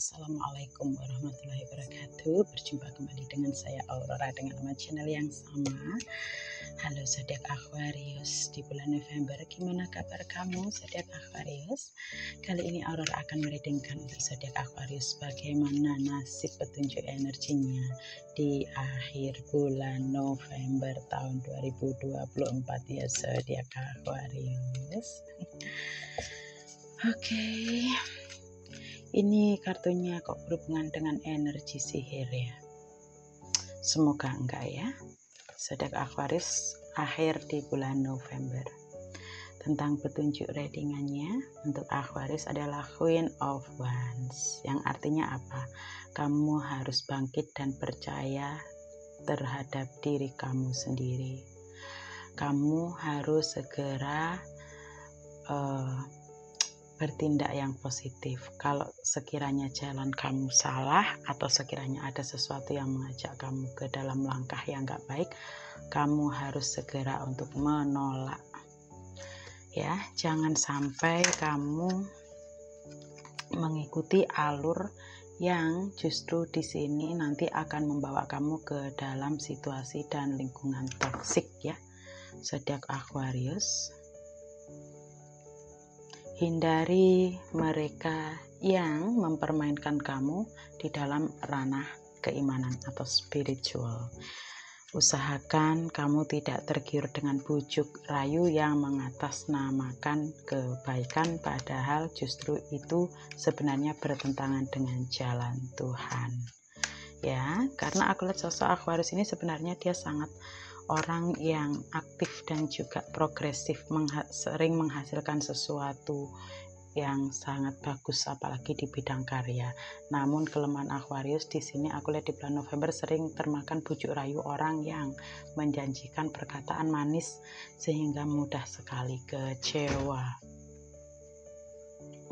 Assalamualaikum warahmatullahi wabarakatuh. Berjumpa kembali dengan saya Aurora dengan nama channel yang sama. Halo zodiak Aquarius di bulan November, gimana kabar kamu zodiak Aquarius? Kali ini Aurora akan mereadingkan untuk zodiak Aquarius bagaimana nasib petunjuk energinya di akhir bulan November tahun 2024 ya zodiak Aquarius. Oke. Ini kartunya kok berhubungan dengan energi sihir ya. Semoga enggak ya. Zodiak Aquarius akhir di bulan November. Tentang petunjuk readingannya untuk Aquarius adalah Queen of Wands. Yang artinya apa? Kamu harus bangkit dan percaya terhadap diri kamu sendiri. Kamu harus segera bertindak yang positif. Kalau sekiranya jalan kamu salah atau sekiranya ada sesuatu yang mengajak kamu ke dalam langkah yang gak baik, kamu harus segera untuk menolak. Ya, jangan sampai kamu mengikuti alur yang justru di sini nanti akan membawa kamu ke dalam situasi dan lingkungan toksik ya. Zodiak Aquarius. Hindari mereka yang mempermainkan kamu di dalam ranah keimanan atau spiritual. Usahakan kamu tidak tergiur dengan bujuk rayu yang mengatasnamakan kebaikan, padahal justru itu sebenarnya bertentangan dengan jalan Tuhan. Ya, karena aku lihat sosok Aquarius ini sebenarnya dia sangat orang yang aktif dan juga progresif, sering menghasilkan sesuatu yang sangat bagus apalagi di bidang karya. Namun kelemahan Aquarius di sini aku lihat di bulan November sering termakan bujuk rayu orang yang menjanjikan perkataan manis sehingga mudah sekali kecewa.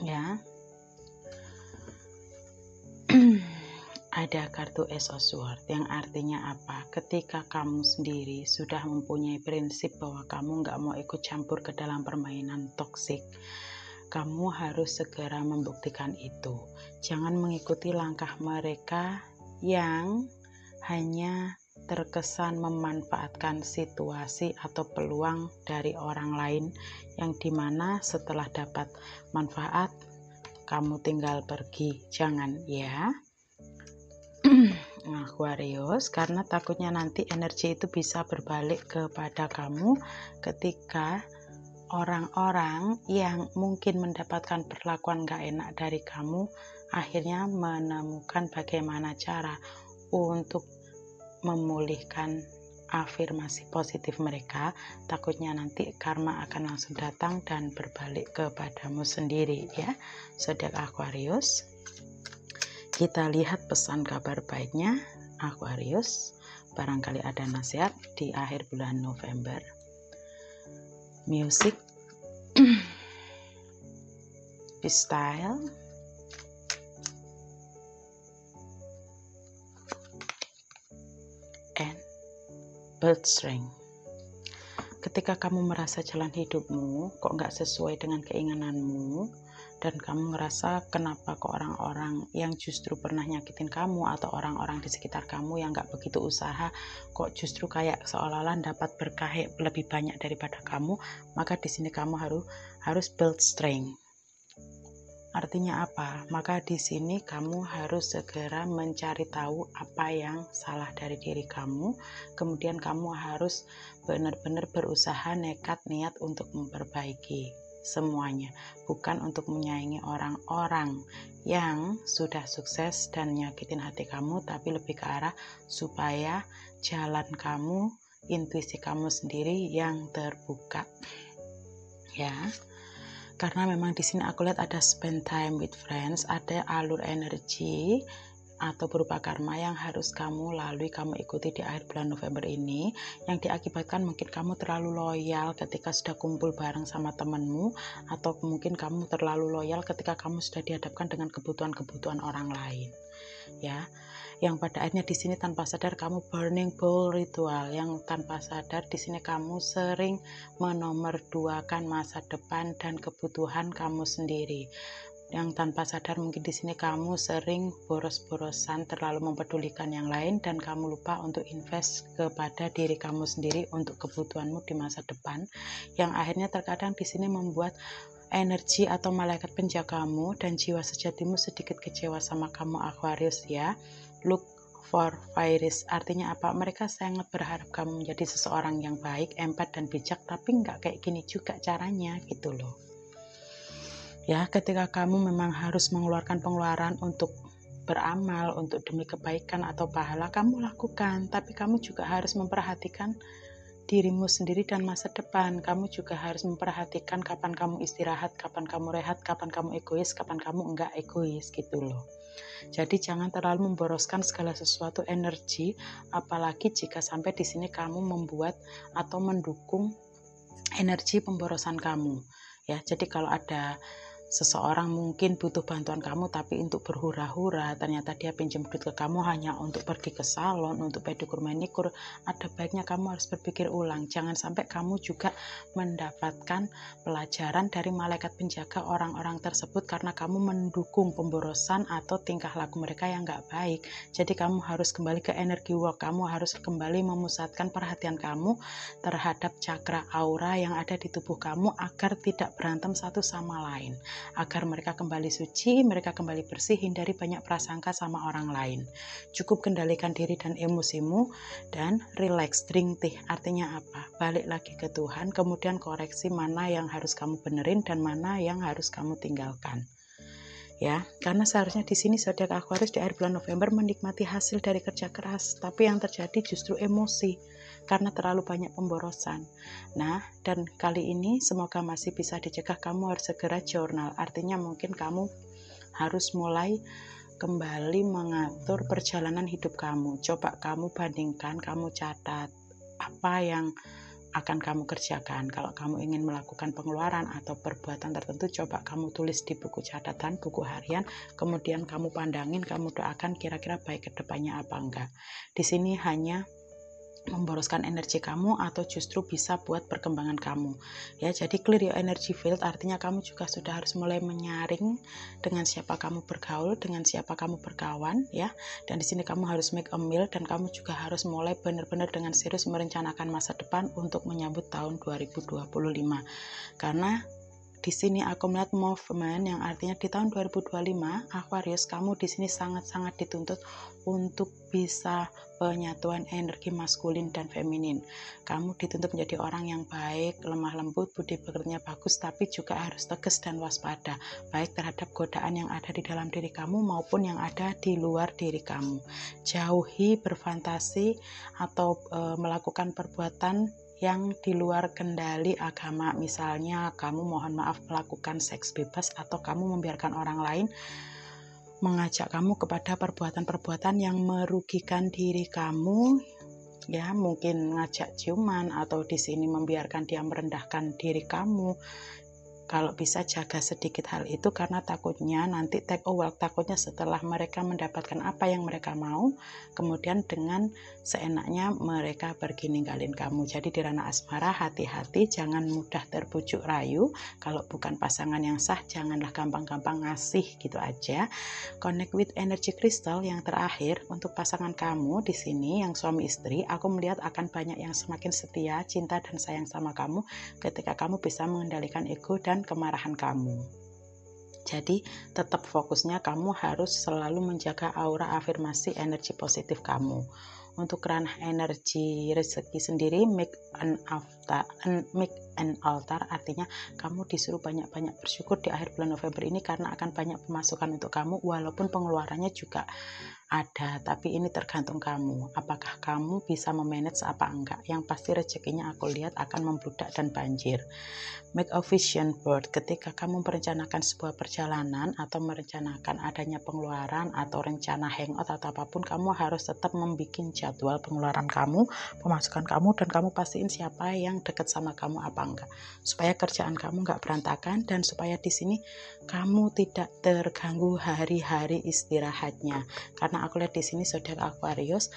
Ya. Ada kartu Ace of Swords yang artinya apa? Ketika kamu sendiri sudah mempunyai prinsip bahwa kamu nggak mau ikut campur ke dalam permainan toksik, kamu harus segera membuktikan itu. Jangan mengikuti langkah mereka yang hanya terkesan memanfaatkan situasi atau peluang dari orang lain, yang dimana setelah dapat manfaat kamu tinggal pergi. Jangan ya Aquarius, karena takutnya nanti energi itu bisa berbalik kepada kamu ketika orang-orang yang mungkin mendapatkan perlakuan gak enak dari kamu akhirnya menemukan bagaimana cara untuk memulihkan afirmasi positif mereka. Takutnya nanti karma akan langsung datang dan berbalik kepadamu sendiri ya zodiak Aquarius. Kita lihat pesan kabar baiknya Aquarius, barangkali ada nasihat di akhir bulan November. Music, style, and bird strength. Ketika kamu merasa jalan hidupmu kok nggak sesuai dengan keinginanmu, dan kamu ngerasa kenapa kok orang-orang yang justru pernah nyakitin kamu atau orang-orang di sekitar kamu yang nggak begitu usaha kok justru kayak seolah-olah dapat berkah lebih banyak daripada kamu, maka di sini kamu harus build strength. Artinya apa? Maka di sini kamu harus segera mencari tahu apa yang salah dari diri kamu, kemudian kamu harus benar-benar berusaha nekat niat untuk memperbaiki semuanya, bukan untuk menyaingi orang-orang yang sudah sukses dan nyakitin hati kamu, tapi lebih ke arah supaya jalan kamu, intuisi kamu sendiri yang terbuka ya. Karena memang di sini aku lihat ada spend time with friends, ada alur energi atau berupa karma yang harus kamu lalui, kamu ikuti di akhir bulan November ini, yang diakibatkan mungkin kamu terlalu loyal ketika sudah kumpul bareng sama temenmu, atau mungkin kamu terlalu loyal ketika kamu sudah dihadapkan dengan kebutuhan-kebutuhan orang lain ya, yang pada akhirnya di sini tanpa sadar kamu burning bowl ritual, yang tanpa sadar di sini kamu sering menomorduakan masa depan dan kebutuhan kamu sendiri. yang tanpa sadar mungkin di sini kamu sering boros-borosan, terlalu mempedulikan yang lain, dan kamu lupa untuk invest kepada diri kamu sendiri untuk kebutuhanmu di masa depan, yang akhirnya terkadang di sini membuat energi atau malaikat penjagamu dan jiwa sejatimu sedikit kecewa sama kamu Aquarius ya. Look for virus, artinya apa? Mereka sangat berharap kamu menjadi seseorang yang baik, empat dan bijak, tapi nggak kayak gini juga caranya gitu loh ya. Ketika kamu memang harus mengeluarkan pengeluaran untuk beramal, untuk demi kebaikan atau pahala, kamu lakukan, tapi kamu juga harus memperhatikan dirimu sendiri dan masa depan. Kamu juga harus memperhatikan kapan kamu istirahat, kapan kamu rehat, kapan kamu egois, kapan kamu enggak egois gitu loh. Jadi jangan terlalu memboroskan segala sesuatu energi, apalagi jika sampai di sini kamu membuat atau mendukung energi pemborosan kamu ya. Jadi kalau ada seseorang mungkin butuh bantuan kamu, tapi untuk berhura-hura ternyata dia pinjam duit ke kamu hanya untuk pergi ke salon, untuk pedikur manikur, ada baiknya kamu harus berpikir ulang. Jangan sampai kamu juga mendapatkan pelajaran dari malaikat penjaga orang-orang tersebut karena kamu mendukung pemborosan atau tingkah laku mereka yang gak baik. Jadi kamu harus kembali ke energi work, kamu harus kembali memusatkan perhatian kamu terhadap cakra aura yang ada di tubuh kamu agar tidak berantem satu sama lain, agar mereka kembali suci, mereka kembali bersih, hindari banyak prasangka sama orang lain. Cukup kendalikan diri dan emosimu dan relax, drink tea. Artinya apa? Balik lagi ke Tuhan, kemudian koreksi mana yang harus kamu benerin dan mana yang harus kamu tinggalkan. Ya, karena seharusnya di sini zodiak Aquarius di akhir bulan November menikmati hasil dari kerja keras, tapi yang terjadi justru emosi karena terlalu banyak pemborosan. Nah, dan kali ini semoga masih bisa dicegah. Kamu harus segera jurnal, artinya mungkin kamu harus mulai kembali mengatur perjalanan hidup kamu. Coba kamu bandingkan, kamu catat apa yang akan kamu kerjakan. Kalau kamu ingin melakukan pengeluaran atau perbuatan tertentu, coba kamu tulis di buku catatan, buku harian, kemudian kamu pandangin, kamu doakan kira-kira baik ke depannya apa enggak. Di sini hanya memboroskan energi kamu atau justru bisa buat perkembangan kamu ya. Jadi clear your energy field, artinya kamu juga sudah harus mulai menyaring dengan siapa kamu bergaul, dengan siapa kamu berkawan ya. Dan di sini kamu harus make a meal, dan kamu juga harus mulai benar-benar dengan serius merencanakan masa depan untuk menyambut tahun 2025. Karena di sini aku melihat movement yang artinya di tahun 2025 Aquarius, kamu di sini sangat-sangat dituntut untuk bisa penyatuan energi maskulin dan feminin. Kamu dituntut menjadi orang yang baik, lemah lembut, budi pekertinya bagus, tapi juga harus tegas dan waspada, baik terhadap godaan yang ada di dalam diri kamu maupun yang ada di luar diri kamu. Jauhi berfantasi atau melakukan perbuatan yang di luar kendali agama. Misalnya kamu mohon maaf melakukan seks bebas, atau kamu membiarkan orang lain mengajak kamu kepada perbuatan-perbuatan yang merugikan diri kamu ya, mungkin ngajak ciuman atau di sini membiarkan dia merendahkan diri kamu. Kalau bisa jaga sedikit hal itu, karena takutnya nanti take over, takutnya setelah mereka mendapatkan apa yang mereka mau, kemudian dengan seenaknya mereka pergi ninggalin kamu. Jadi di ranah asmara hati-hati, jangan mudah terbujuk rayu. Kalau bukan pasangan yang sah, janganlah gampang-gampang ngasih gitu aja. Connect with energy crystal yang terakhir untuk pasangan kamu di sini yang suami istri. Aku melihat akan banyak yang semakin setia, cinta dan sayang sama kamu ketika kamu bisa mengendalikan ego dan kemarahan kamu. Jadi tetap fokusnya kamu harus selalu menjaga aura afirmasi energi positif kamu. Untuk ranah energi rezeki sendiri, make an altar, artinya kamu disuruh banyak-banyak bersyukur di akhir bulan November ini karena akan banyak pemasukan untuk kamu, walaupun pengeluarannya juga ada, tapi ini tergantung kamu, apakah kamu bisa memanage apa enggak. Yang pasti rezekinya aku lihat akan membludak dan banjir. Make a vision board, ketika kamu merencanakan sebuah perjalanan atau merencanakan adanya pengeluaran atau rencana hangout atau apapun, kamu harus tetap membuat jadwal pengeluaran kamu, pemasukan kamu, dan kamu pastiin siapa yang dekat sama kamu apa enggak, supaya kerjaan kamu enggak berantakan dan supaya di sini kamu tidak terganggu hari-hari istirahatnya. Karena aku lihat di sini zodiak Aquarius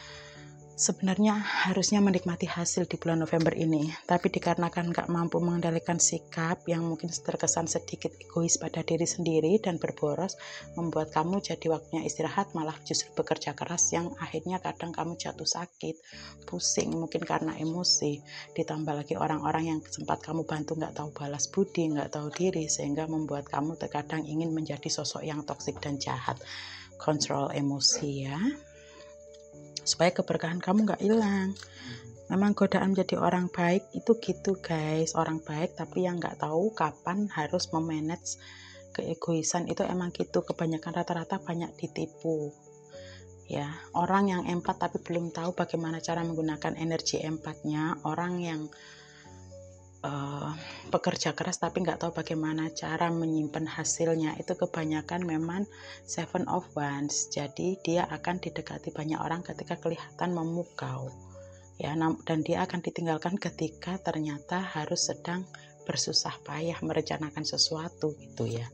sebenarnya harusnya menikmati hasil di bulan November ini, tapi dikarenakan gak mampu mengendalikan sikap yang mungkin terkesan sedikit egois pada diri sendiri dan berboros, membuat kamu jadi waktunya istirahat malah justru bekerja keras yang akhirnya kadang kamu jatuh sakit, pusing mungkin karena emosi, ditambah lagi orang-orang yang sempat kamu bantu gak tahu balas budi, gak tahu diri, sehingga membuat kamu terkadang ingin menjadi sosok yang toksik dan jahat. Kontrol emosi ya, supaya keberkahan kamu gak hilang. Memang godaan menjadi orang baik itu gitu guys, orang baik tapi yang gak tahu kapan harus memanage keegoisan itu emang gitu. Kebanyakan rata-rata banyak ditipu ya, orang yang empat tapi belum tahu bagaimana cara menggunakan energi empatnya, orang yang pekerja keras tapi nggak tahu bagaimana cara menyimpan hasilnya, itu kebanyakan memang 7 of Wands. Jadi dia akan didekati banyak orang ketika kelihatan memukau ya, dan dia akan ditinggalkan ketika ternyata harus sedang bersusah payah merencanakan sesuatu gitu ya.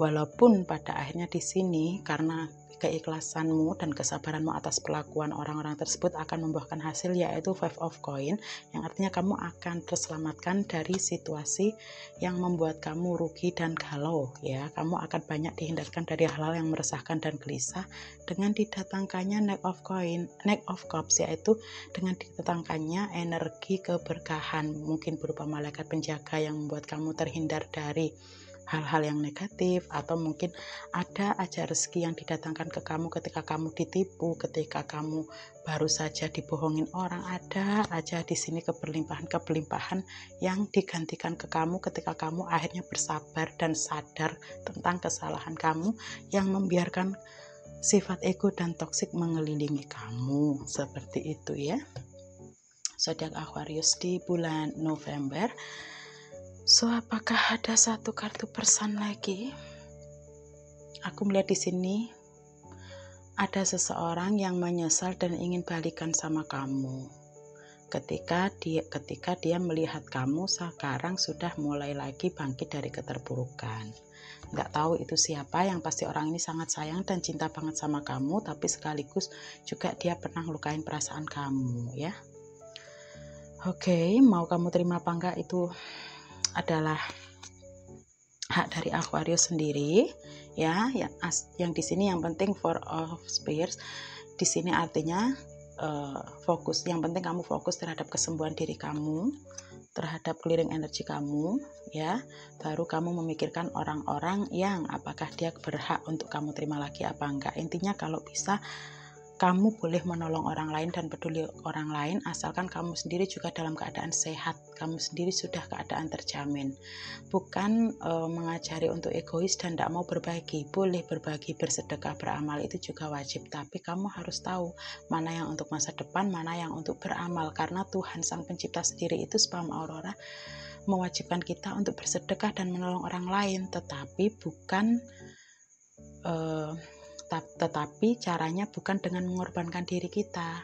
Walaupun pada akhirnya di sini karena keikhlasanmu dan kesabaranmu atas perlakuan orang-orang tersebut akan membuahkan hasil, yaitu 5 of Coin, yang artinya kamu akan terselamatkan dari situasi yang membuat kamu rugi dan galau ya. Kamu akan banyak dihindarkan dari hal-hal yang meresahkan dan gelisah dengan didatangkannya Knight of Coin, Knight of Cups, yaitu dengan didatangkannya energi keberkahan, mungkin berupa malaikat penjaga yang membuat kamu terhindar dari hal-hal yang negatif, atau mungkin ada aja rezeki yang didatangkan ke kamu ketika kamu ditipu, ketika kamu baru saja dibohongin orang. Ada aja di sini keberlimpahan yang digantikan ke kamu ketika kamu akhirnya bersabar dan sadar tentang kesalahan kamu yang membiarkan sifat ego dan toksik mengelilingi kamu. Seperti itu ya, zodiak Aquarius di bulan November. So, apakah ada satu kartu pesan lagi? Aku melihat di sini ada seseorang yang menyesal dan ingin balikan sama kamu. Ketika dia melihat kamu sekarang sudah mulai lagi bangkit dari keterpurukan. Nggak tahu itu siapa, yang pasti orang ini sangat sayang dan cinta banget sama kamu, tapi sekaligus juga dia pernah ngelukain perasaan kamu ya. Oke, mau kamu terima apa enggak itu adalah hak dari Aquarius sendiri ya. Yang di sini yang penting 4 of Spears di sini artinya fokus, yang penting kamu fokus terhadap kesembuhan diri kamu, terhadap clearing energi kamu ya, baru kamu memikirkan orang-orang yang apakah dia berhak untuk kamu terima lagi apa enggak. Intinya kalau bisa kamu boleh menolong orang lain dan peduli orang lain, asalkan kamu sendiri juga dalam keadaan sehat, kamu sendiri sudah keadaan terjamin. Bukan mengajari untuk egois dan tidak mau berbagi. Boleh berbagi, bersedekah, beramal, itu juga wajib, tapi kamu harus tahu mana yang untuk masa depan, mana yang untuk beramal, karena Tuhan Sang Pencipta sendiri itu Spam Aurora mewajibkan kita untuk bersedekah dan menolong orang lain, tetapi caranya bukan dengan mengorbankan diri kita,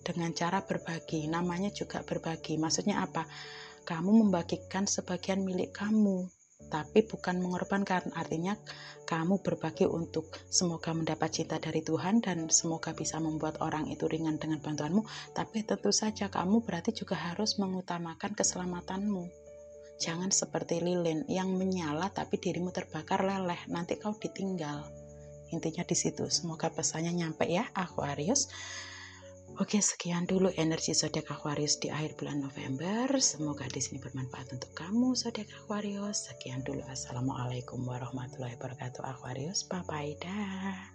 dengan cara berbagi. Namanya juga berbagi, maksudnya apa? Kamu membagikan sebagian milik kamu, tapi bukan mengorbankan. Artinya kamu berbagi untuk semoga mendapat cinta dari Tuhan dan semoga bisa membuat orang itu ringan dengan bantuanmu, tapi tentu saja kamu berarti juga harus mengutamakan keselamatanmu. Jangan seperti lilin yang menyala tapi dirimu terbakar leleh, nanti kau ditinggal. Intinya di situ. Semoga pesannya nyampe ya Aquarius. Oke, sekian dulu energi zodiak Aquarius di akhir bulan November. Semoga di sini bermanfaat untuk kamu zodiak Aquarius. Sekian dulu. Assalamualaikum warahmatullahi wabarakatuh Aquarius. Bye bye dah.